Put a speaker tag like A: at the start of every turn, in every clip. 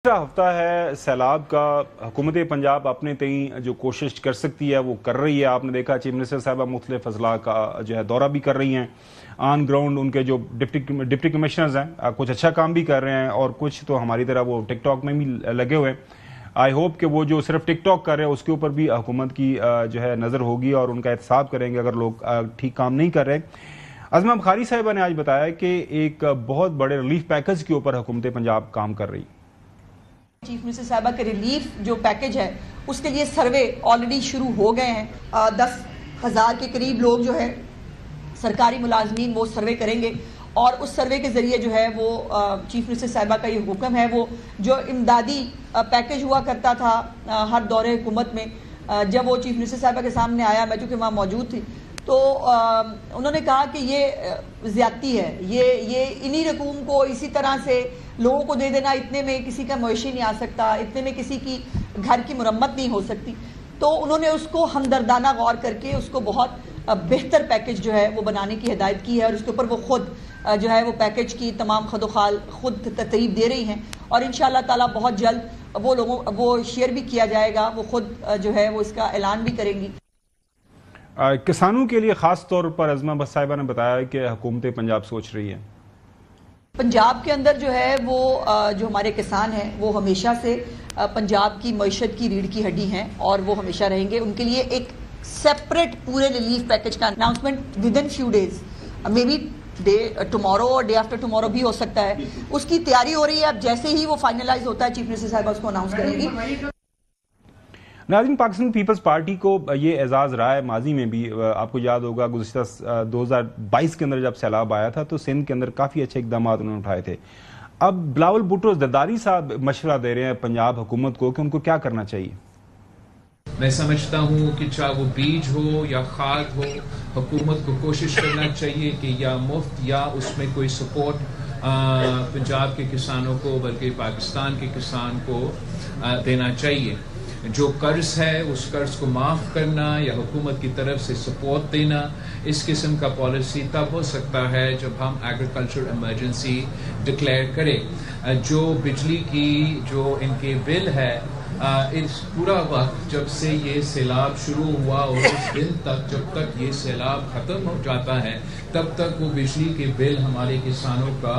A: हफ्ता है सैलाब का। हुकूमत पंजाब अपने तई जो कोशिश कर सकती है वो कर रही है। आपने देखा चीफ मिनिस्टर साहबा मुख्तलिफ अजला का जो है दौरा भी कर रही हैं। ऑन ग्राउंड उनके जो डिप्टी कमिश्नर्स हैं कुछ अच्छा काम भी कर रहे हैं और कुछ तो हमारी तरह वो टिक टॉक में भी लगे हुए हैं। आई होप कि वो जो सिर्फ टिक टॉक कर रहे हैं उसके ऊपर भी हुकूमत की जो है नज़र होगी और उनका एहतसाब करेंगे अगर लोग ठीक काम नहीं कर रहे। अज़मा बुखारी साहिबा ने आज बताया कि एक बहुत बड़े रिलीफ पैकेज के ऊपर हुकूमत पंजाब काम कर रही है।
B: चीफ मिनिस्टर साहबा के रिलीफ जो पैकेज है उसके लिए सर्वे ऑलरेडी शुरू हो गए हैं। 10,000 के करीब लोग जो है सरकारी मुलाजमीन वो सर्वे करेंगे और उस सर्वे के ज़रिए जो है वो चीफ मिनिस्टर साहबा का ये हुक्म है। वो जो इमदादी पैकेज हुआ करता था हर दौरे हुकूमत में, जब वो चीफ मिनिस्टर साहबा के सामने आया, मैं चूँकि वहाँ मौजूद थी, तो उन्होंने कहा कि ये ज़्यादती है, ये इन्हीं रकूम को इसी तरह से लोगों को दे देना, इतने में किसी का मवेशी नहीं आ सकता, इतने में किसी की घर की मुरम्मत नहीं हो सकती। तो उन्होंने उसको हमदर्दाना गौर करके उसको बहुत बेहतर पैकेज जो है वो बनाने की हिदायत की है और उसके ऊपर वो खुद जो है वो पैकेज की तमाम खदोखाल खुद तरतीब दे रही हैं और इंशाअल्लाह ताला बहुत जल्द वो शेयर भी किया जाएगा। वो खुद जो है वो इसका ऐलान भी करेंगी।
A: किसानों के लिए खास तौर पर अज़मा बस साहिबा ने बताया कि हुकूमत पंजाब सोच रही है।
B: पंजाब के अंदर जो है वो जो हमारे किसान हैं वो हमेशा से पंजाब की मईशत की रीढ़ की हड्डी हैं और वो हमेशा रहेंगे। उनके लिए एक सेपरेट पूरे रिलीफ पैकेज का announcement with in few days, may be tomorrow और डे आफ्टर टुमारो भी हो सकता है। उसकी तैयारी हो रही है। अब जैसे ही वो फाइनलाइज होता है चीफ मिनिस्टर साहब उसको अनाउंस करेंगी।
A: नाज़रीन, पाकिस्तान पीपल्स पार्टी को ये एजाज़ रहा है माजी में भी। आपको याद होगा गुज़िश्ता 2022 के अंदर जब सैलाब आया था तो सिंध के अंदर काफ़ी अच्छे इक़दाम उन्होंने उठाए थे। अब बिलावल भुट्टो ज़रदारी साहब मशवरा दे रहे हैं पंजाब हुकूमत को कि उनको क्या करना चाहिए।
C: मैं समझता हूँ कि चाहे वो बीज हो या खाद हो, हुकूमत को कोशिश करना चाहिए कि या मुफ्त या उसमें कोई सपोर्ट पंजाब के किसानों को बल्कि पाकिस्तान के किसान को देना चाहिए। जो कर्ज है उस कर्ज को माफ़ करना या हुकूमत की तरफ से सपोर्ट देना, इस किस्म का पॉलिसी तब हो सकता है जब हम एग्रीकल्चर इमरजेंसी डिक्लेयर करें। जो बिजली की जो इनके बिल है इस पूरा वक्त जब से ये सैलाब शुरू हुआ और उस दिन तक जब तक ये सैलाब ख़त्म हो जाता है तब तक वो बिजली के बिल हमारे किसानों का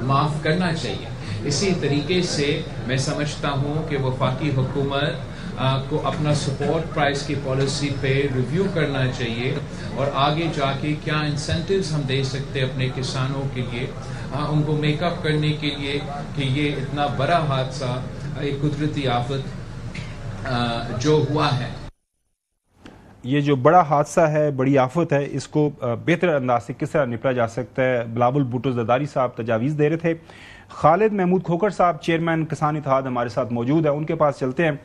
C: माफ़ करना चाहिए। इसी तरीके से मैं समझता हूँ कि वफाकी हुकूमत को अपना सपोर्ट प्राइस की पॉलिसी पे रिव्यू करना चाहिए और आगे जाके क्या इंसेंटिव्स हम दे सकते हैं अपने किसानों के लिए, उनको मेकअप करने के लिए कि ये इतना बड़ा हादसा, एक कुदरती आफत जो हुआ है,
A: ये जो बड़ा हादसा है, बड़ी आफत है, इसको बेहतर अंदाज से किस तरह निपटा जा सकता है। बिलावल भुट्टो ज़रदारी साहब तजावीज़ दे रहे थे। खालिद महमूद खोखर साहब चेयरमैन किसान इत्तेहाद हमारे साथ मौजूद है, उनके पास चलते हैं।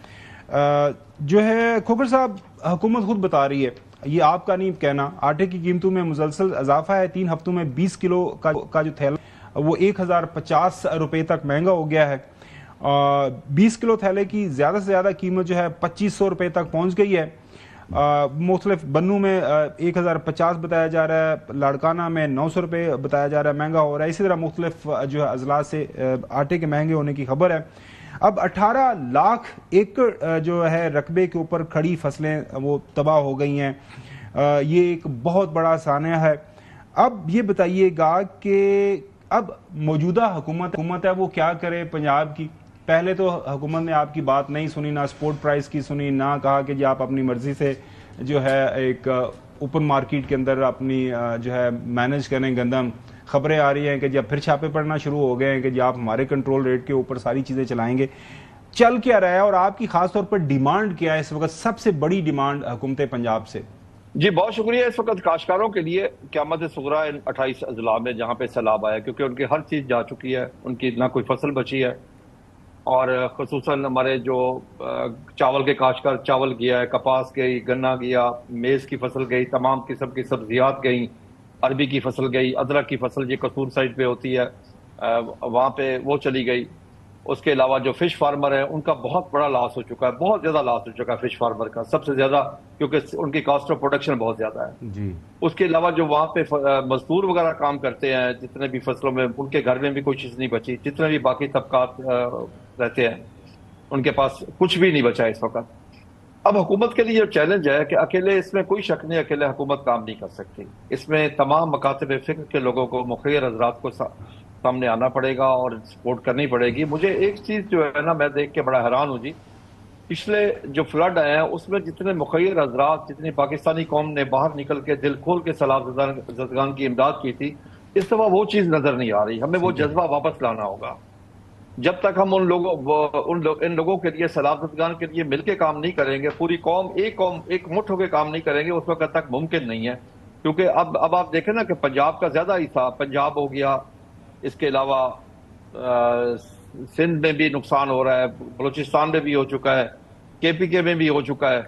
A: जो है खोखर साहब, हुकूमत खुद बता रही है, ये आपका नहीं कहना, आटे की कीमतों में मुसलसल इजाफा है। 3 हफ्तों में 20 किलो का जो थैला वो 1050 रुपये तक महंगा हो गया है। 20 किलो थैले की ज़्यादा से ज़्यादा कीमत जो है 2500 रुपये तक पहुँच गई है। मुख्तलिफ बन्नू में 1050 बताया जा रहा है, लाड़काना में 900 रुपये बताया जा रहा है, महंगा हो रहा है। इसी तरह मुख्तलिफ जो है अजला से आटे के महंगे होने की खबर है। अब 18 लाख एकड़ जो है रकबे के ऊपर खड़ी फसलें वो तबाह हो गई हैं। ये एक बहुत बड़ा सानिया है। अब ये बताइएगा कि अब मौजूदा हुकूमत है वो क्या करे पंजाब की। पहले तो हुकूमत ने आपकी बात नहीं सुनी, ना सपोर्ट प्राइस की सुनी, ना कहा कि जी आप अपनी मर्जी से जो है एक ओपन मार्केट के अंदर अपनी जो है मैनेज करें गंदम। खबरें आ रही हैं कि जब फिर छापे पड़ना शुरू हो गए हैं कि जी आप हमारे कंट्रोल रेट के ऊपर सारी चीज़ें चलाएंगे। चल क्या रहा है और आपकी खास तौर पर डिमांड क्या है इस वक्त, सबसे बड़ी डिमांड हुकूमत पंजाब से?
D: जी बहुत शुक्रिया। इस वक्त काश्तकारों के लिए क़यामत सुगरा इन 28 अजला में जहाँ पे सैलाब आया, क्योंकि उनकी हर चीज़ जा चुकी है, उनकी ना कोई फसल बची है और खुसूसन हमारे जो चावल के काश्तकार चावल गया है, कपास गई, गन्ना गया, मेज़ की फसल गई, तमाम किस्म की सब्जियात गई, अरबी की फसल गई, अदरक की फसल ये कसूर साइड पे होती है वहाँ पे वो चली गई। اس کے علاوہ جو فش فارمر ہیں ان کا بہت بڑا لاس ہو چکا ہے، بہت زیادہ لاس ہو چکا ہے فش فارمر کا، سب سے زیادہ، کیونکہ ان کی کاسٹ آف پروڈکشن بہت زیادہ ہے
A: جی۔
D: اس کے علاوہ جو وہاں پہ مزدور وغیرہ کام کرتے ہیں جتنے بھی فصلوں میں، ان کے گھر میں بھی کوئی چیز نہیں بچی، جتنے بھی باقی طبقات رہتے ہیں ان کے پاس کچھ بھی نہیں بچا اس وقت۔ اب حکومت کے لیے جو چیلنج ہے کہ اکیلے، اس میں کوئی شک نہیں، اکیلے حکومت کام نہیں کر سکتی، اس میں تمام مکاتب فکر کے لوگوں کو، مخیر حضرات کو سامنے آنا پڑے گا اور سپورٹ کرنی پڑے گی۔ مجھے ایک چیز جو ہے نا، میں دیکھ کے بڑا حیران ہوں جی، پچھلے جو فلڈ آئے ہیں اس میں جتنے مخیر حضرات، جتنی پاکستانی قوم نے باہر نکل کے دل کھول کے سیلاب زدگان کی امداد کی تھی، اس دفعہ وہ چیز نظر نہیں آ رہی۔ ہمیں وہ جذبہ واپس لانا ہوگا۔ جب تک ہم ان لوگوں کے لیے، سیلاب زدگان کے لیے مل کے کام نہیں کریں گے، پوری قوم ایک مٹھ ہو کے کام نہیں کریں گے، اس وقت تک ممکن نہیں ہے۔ کیونکہ اب آپ دیکھیں نا کہ پنجاب کا زیادہ حصہ، پنجاب ہو گیا، اس کے علاوہ سندھ میں بھی نقصان ہو رہا ہے، بلوچستان میں بھی ہو چکا ہے، کے پی کے میں بھی ہو چکا ہے،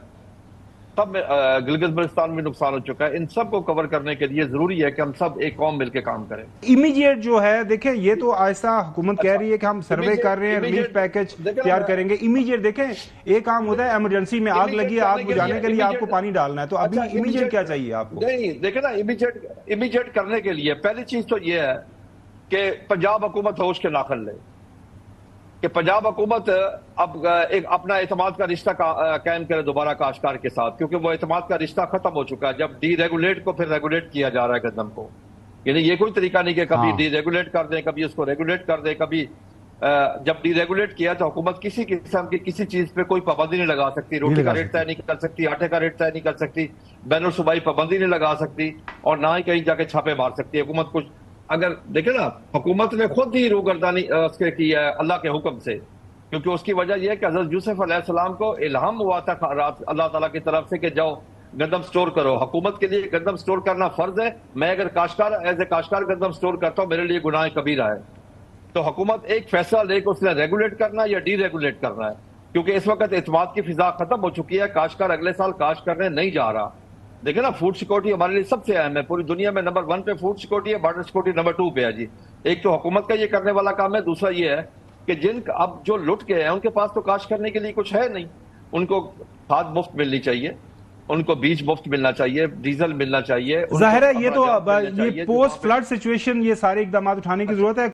D: سب میں، گلگت بلتستان میں نقصان ہو چکا ہے۔ ان سب کو کور کرنے کے لیے ضروری ہے کہ ہم سب ایک قوم مل کے کام کریں۔
A: امیجیٹ جو ہے، دیکھیں یہ تو آہستہ حکومت کہہ رہی ہے کہ ہم سروے کر رہے ہیں، ریلیف پیکج تیار کریں گے۔ امیجیٹ دیکھیں، ایک کام ہوتا ہے ایمرجنسی میں آگ لگی ہے، آگ بجھانے کے لیے آپ کو پانی ڈالنا ہے، تو ابھی امیجیٹ کیا چاہیے آپ کو؟
D: نہیں دیکھیں نا، امیجیٹ کرنے کے لیے پہلی چیز تو یہ ہے کہ پنجاب حکومت ہوش کے ناخن لے، کہ پنجاب حکومت اب ایک اپنا اعتماد کا رشتہ قائم کرے دوبارہ کاشتکار کے ساتھ، کیونکہ وہ اعتماد کا رشتہ ختم ہو چکا ہے جب ڈی ریگولیٹ کو پھر ریگولیٹ کیا جا رہا ہے گندم کو۔ یعنی یہ کوئی طریقہ نہیں کہ کبھی ڈی ریگولیٹ کر دیں، کبھی اس کو ریگولیٹ کر دیں، کبھی جب ڈی ریگولیٹ کیا تو حکومت کسی قسم کی کسی چیز پہ کوئی پابندی نہیں لگا سکتی، روٹی کا ریٹ طے نہیں کر سکتی، آٹے کا ریٹ طے نہیں کر سکتی، بین الصوبائی پابندی نہیں لگا سکتی، اور نہ ہی کہیں جا کے چھاپے مار سکتی حکومت۔ کچھ اگر دیکھیں نا، حکومت نے خود ہی روگردانی اس کے کی ہے اللہ کے حکم سے، کیونکہ اس کی وجہ یہ ہے کہ حضرت یوسف علیہ السلام کو الہام ہوا تھا اللہ تعالیٰ کی طرف سے کہ جاؤ گندم سٹور کرو۔ حکومت کے لیے گندم سٹور کرنا فرض ہے۔ میں اگر کاشتکار گندم سٹور کرتا ہوں، میرے لیے گناہ کبیرہ ہے۔ تو حکومت ایک فیصلہ لے کے اس نے ریگولیٹ کرنا ہے یا ڈی ریگولیٹ کرنا ہے، کیونکہ اس وقت اعتماد کی فضا ختم ہو چکی ہے، کاشتکار اگلے سال کاشت کرنے نہیں جا رہا۔ دیکھیں نا، فوڈ سیکورٹی ہمارے لیے سب سے اہم ہے، پوری دنیا میں نمبر 1 پہ فوڈ سیکورٹی ہے، بارڈر سیکورٹی نمبر 2 پہ ہے جی۔ ایک تو حکومت کا یہ کرنے والا کام ہے، دوسرا یہ ہے کہ اب جو لٹ گئے ہیں ان کے پاس تو کاشت کرنے کے لیے کچھ ہے نہیں، ان کو کھاد مفت ملنی چاہیے، ان کو بیج مفت ملنا چاہیے، ڈیزل ملنا چاہیے۔
A: ظاہر ہے یہ تو یہ پوسٹ فلڈ سچویشن، یہ سارے اقدامات اٹھانے کی ضرورت ہے۔